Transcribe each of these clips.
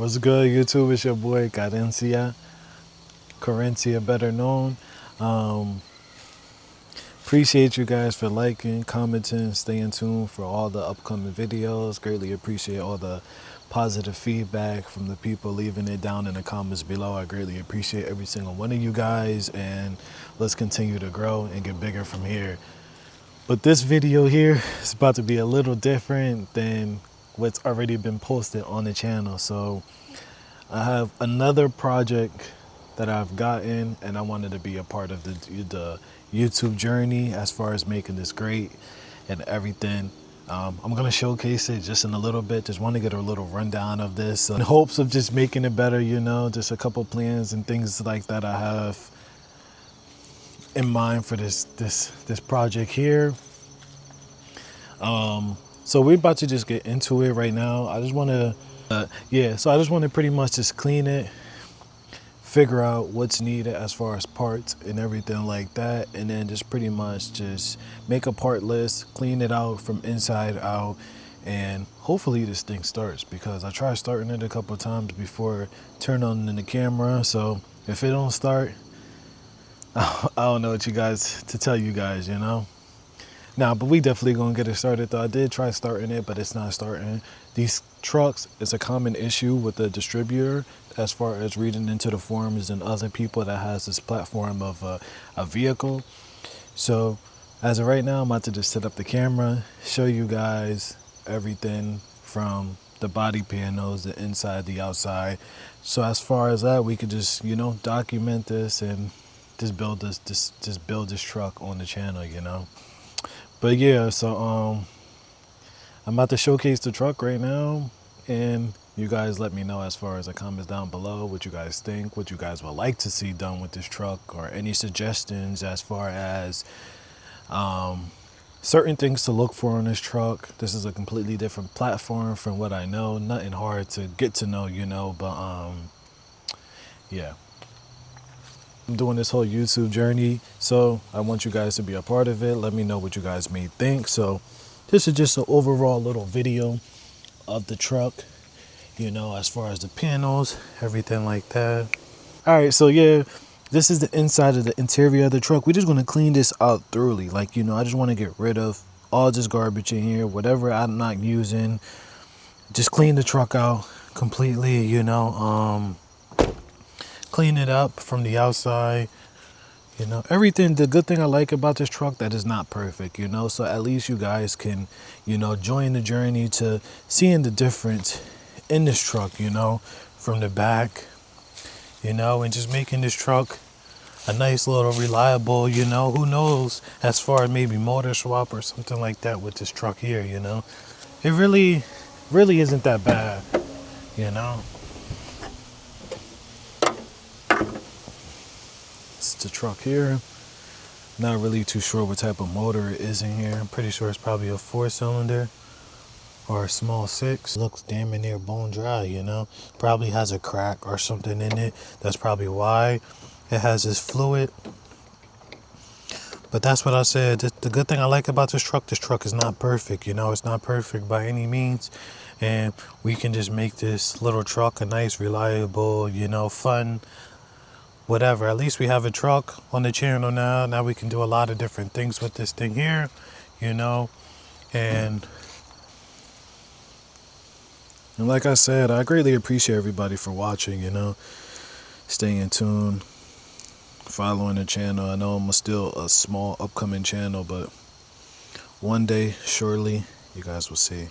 What's good, YouTube? It's your boy Carencia, better known. Um, Appreciate you guys for liking, commenting, staying tuned for all the upcoming videos. Greatly appreciate all the positive feedback from the people leaving it down in the comments below. I greatly appreciate every single one of you guys, and let's continue to grow and get bigger from here. But this video here is about to be a little different than what's already been posted on the channel. So I have another project that I've gotten, and I wanted to be a part of the YouTube journey as far as making this great and everything. I'm going to showcase it just in a little bit. Just want to get a little rundown of this in hopes of just making it better, you know, just a couple plans and things like that I have in mind for this project here. So we're about to just get into it right now. I just want to so I just want to pretty much just clean it, figure out what's needed as far as parts and everything like that, and then just pretty much just make a part list, clean it out from inside out, and hopefully this thing starts, because I tried starting it a couple of times before turning on the camera. So if it don't start, I don't know what to tell you guys, you know. Nah, but we definitely gonna get it started though. I did try starting it, but it's not starting. These trucks is a common issue with the distributor as far as reading into the forums and other people that has this platform of a vehicle. So as of right now, I'm about to just set up the camera, show you guys everything from the body panels, the inside, the outside. So as far as that, we could just, you know, document this and just build this truck on the channel, you know. But yeah, so I'm about to showcase the truck right now, and you guys let me know as far as the comments down below what you guys think, what you guys would like to see done with this truck, or any suggestions as far as certain things to look for in this truck. This is a completely different platform from what I know. Nothing hard to get to know, you know, but yeah. I'm doing this whole YouTube journey, so I want you guys to be a part of it. Let me know what you guys may think. So this is just an overall little video of the truck, you know, as far as the panels, everything like that. All right, so yeah, this is the inside of the interior of the truck. We're just going to clean this out thoroughly. Like, you know, I just want to get rid of all this garbage in here, whatever I'm not using. Just clean the truck out completely, you know, clean it up from the outside, you know, everything. The good thing I like about this truck, that is not perfect, you know, so at least you guys can, you know, join the journey to seeing the difference in this truck, you know, from the back, you know, and just making this truck a nice little reliable, you know, who knows, as far as maybe motor swap or something like that with this truck here, you know. It really isn't that bad, you know. It's the truck here. Not really too sure what type of motor it is in here. I'm pretty sure it's probably a 4-cylinder or a small 6. Looks damn near bone dry, you know. Probably has a crack or something in it. That's probably why it has this fluid. But that's what I said. The good thing I like about this truck is not perfect, you know. It's not perfect by any means. And we can just make this little truck a nice, reliable, you know, fun, whatever. At least we have a truck on the channel now. Now we can do a lot of different things with this thing here, you know. And like I said, I greatly appreciate everybody for watching, you know, staying in tune, following the channel. I know I'm still a small upcoming channel, but one day, surely, you guys will see.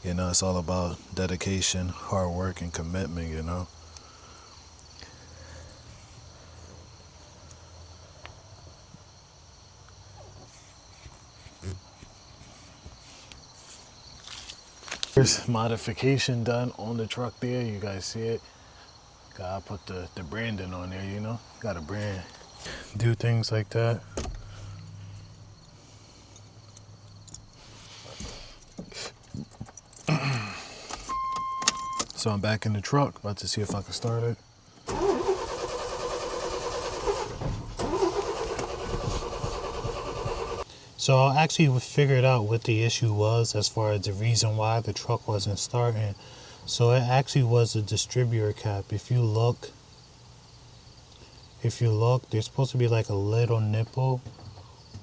You know, it's all about dedication, hard work, and commitment, you know. There's modification done on the truck there. You guys see it. Gotta put the branding on there, you know. Got a brand. Do things like that. So I'm back in the truck, about to see if I can start it. So I actually figured out what the issue was as far as the reason why the truck wasn't starting. So it actually was a distributor cap. If you look, there's supposed to be like a little nipple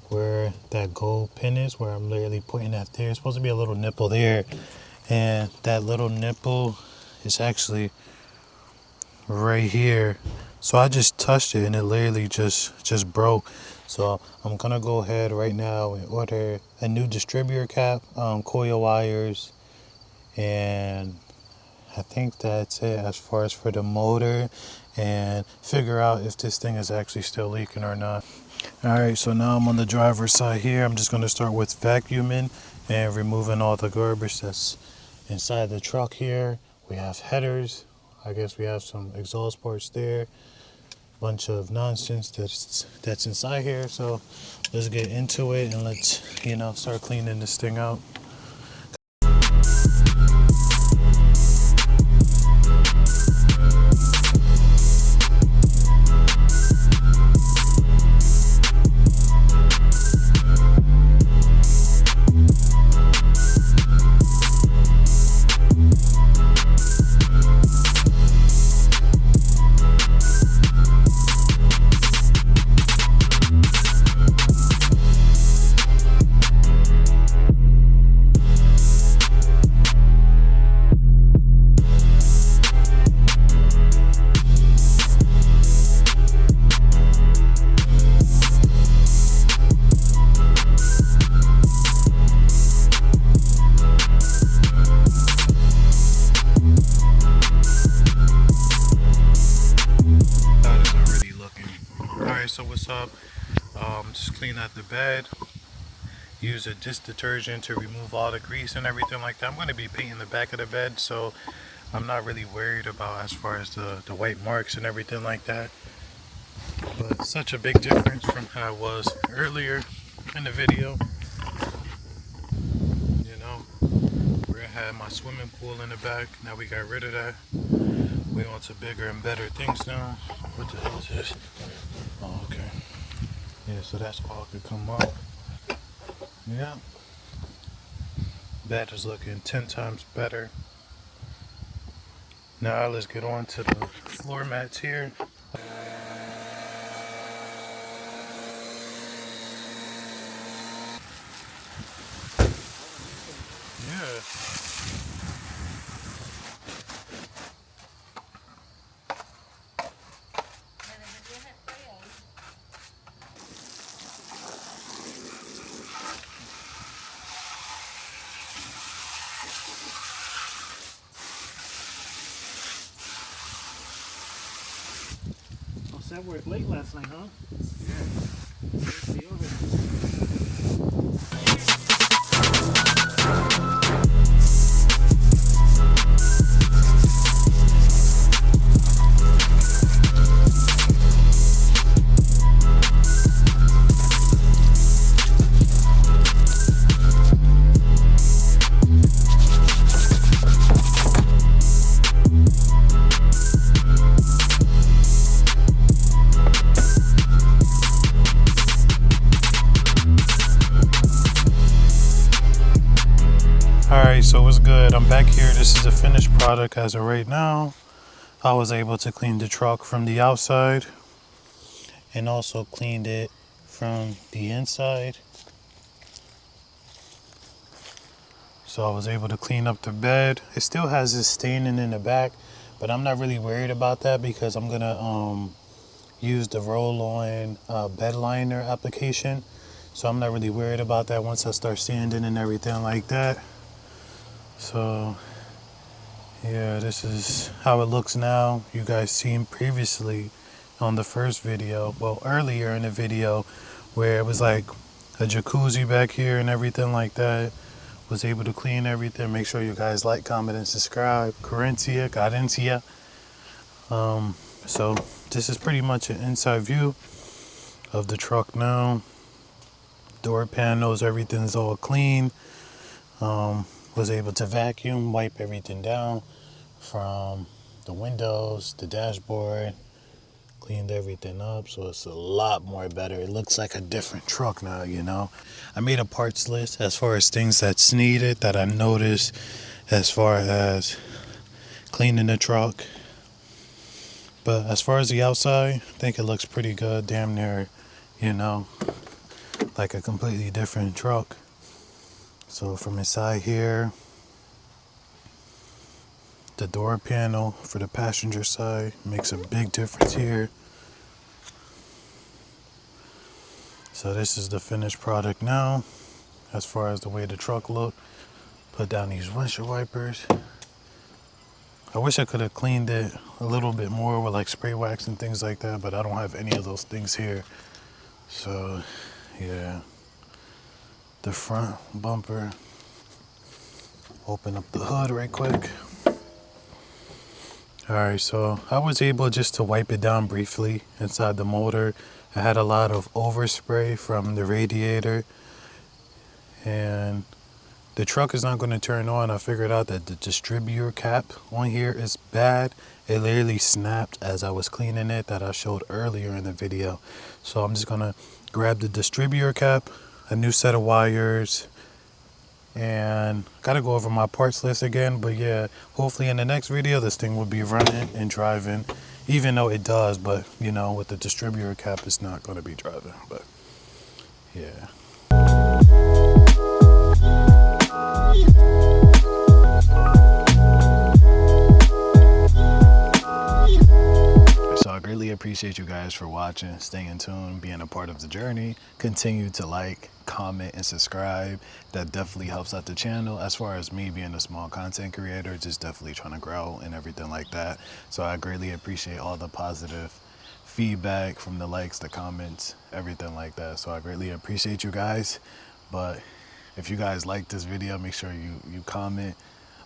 where that gold pin is, where I'm literally pointing at there. It's supposed to be a little nipple there, and that little nipple is actually right here. So I just touched it and it literally just broke. So I'm gonna go ahead right now and order a new distributor cap, coil wires, and I think that's it as far as for the motor, and figure out if this thing is actually still leaking or not. Alright, so now I'm on the driver's side here. I'm just gonna start with vacuuming and removing all the garbage that's inside the truck here. We have headers. I guess we have some exhaust ports there. Bunch of nonsense that's inside here. So let's get into it and let's start cleaning this thing out. So what's up? Just clean out the bed. Use a dish detergent to remove all the grease and everything like that. I'm going to be painting the back of the bed, so I'm not really worried about as far as the white marks and everything like that. But such a big difference from how it was earlier in the video. Where I had my swimming pool in the back. Now we got rid of that. We on to bigger and better things now. What the hell is this? Oh, okay. Yeah, so that's all could come up. Yeah. Bed is looking 10 times better. Now let's get on to the floor mats here. Yeah. That worked late last night, huh? Alright, so what's good? I'm back here. This is a finished product as of right now. I was able to clean the truck from the outside and also cleaned it from the inside. So I was able to clean up the bed. It still has this staining in the back, but I'm not really worried about that because I'm gonna use the roll-on bed liner application. So I'm not really worried about that once I start sanding and everything like that. So yeah, this is how it looks now. You guys seen previously on the first video, well, earlier in the video, where it was like a jacuzzi back here and everything like that. Was able to clean everything. Make sure you guys like, comment, and subscribe. Corinthia, Cadencia. So this is pretty much an inside view of the truck now. Door panels, everything's all clean. Was able to vacuum, wipe everything down from the windows, the dashboard, cleaned everything up, so it's a lot more better. It looks like a different truck now, I made a parts list as far as things that's needed that I noticed as far as cleaning the truck. But as far as the outside, I think it looks pretty good. Damn near, you know, like a completely different truck. So from inside here, the door panel for the passenger side makes a big difference here. So this is the finished product now, as far as the way the truck looked. Put down these windshield wipers. I wish I could have cleaned it a little bit more with like spray wax and things like that, but I don't have any of those things here. So yeah, the front bumper. Open up the hood right quick. Alright, so I was able just to wipe it down briefly inside the motor. I had a lot of overspray from the radiator, and the truck is not going to turn on. I figured out that the distributor cap on here is bad. It literally snapped as I was cleaning it, that I showed earlier in the video. So I'm just going to grab the distributor cap, a new set of wires, and gotta go over my parts list again. But yeah, hopefully in the next video this thing will be running and driving, even though it does, but you know, with the distributor cap it's not going to be driving. But yeah, So I greatly appreciate you guys for watching, staying tuned, being a part of the journey. Continue to like, comment, and subscribe. That definitely helps out the channel. As far as me being a small content creator, just definitely trying to grow and everything like that. So I greatly appreciate all the positive feedback from the likes, the comments, everything like that. So I greatly appreciate you guys. But if you guys like this video, make sure you comment,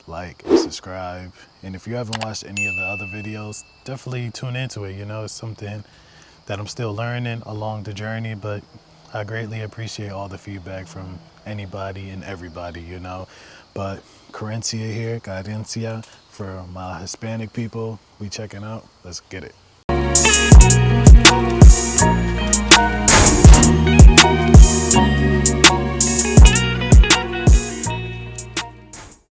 like, and subscribe. And if you haven't watched any of the other videos, definitely tune into it. You know, it's something that I'm still learning along the journey, but I greatly appreciate all the feedback from anybody and everybody, you know. But Carencia here, Carencia, for my Hispanic people, we checking out. Let's get it.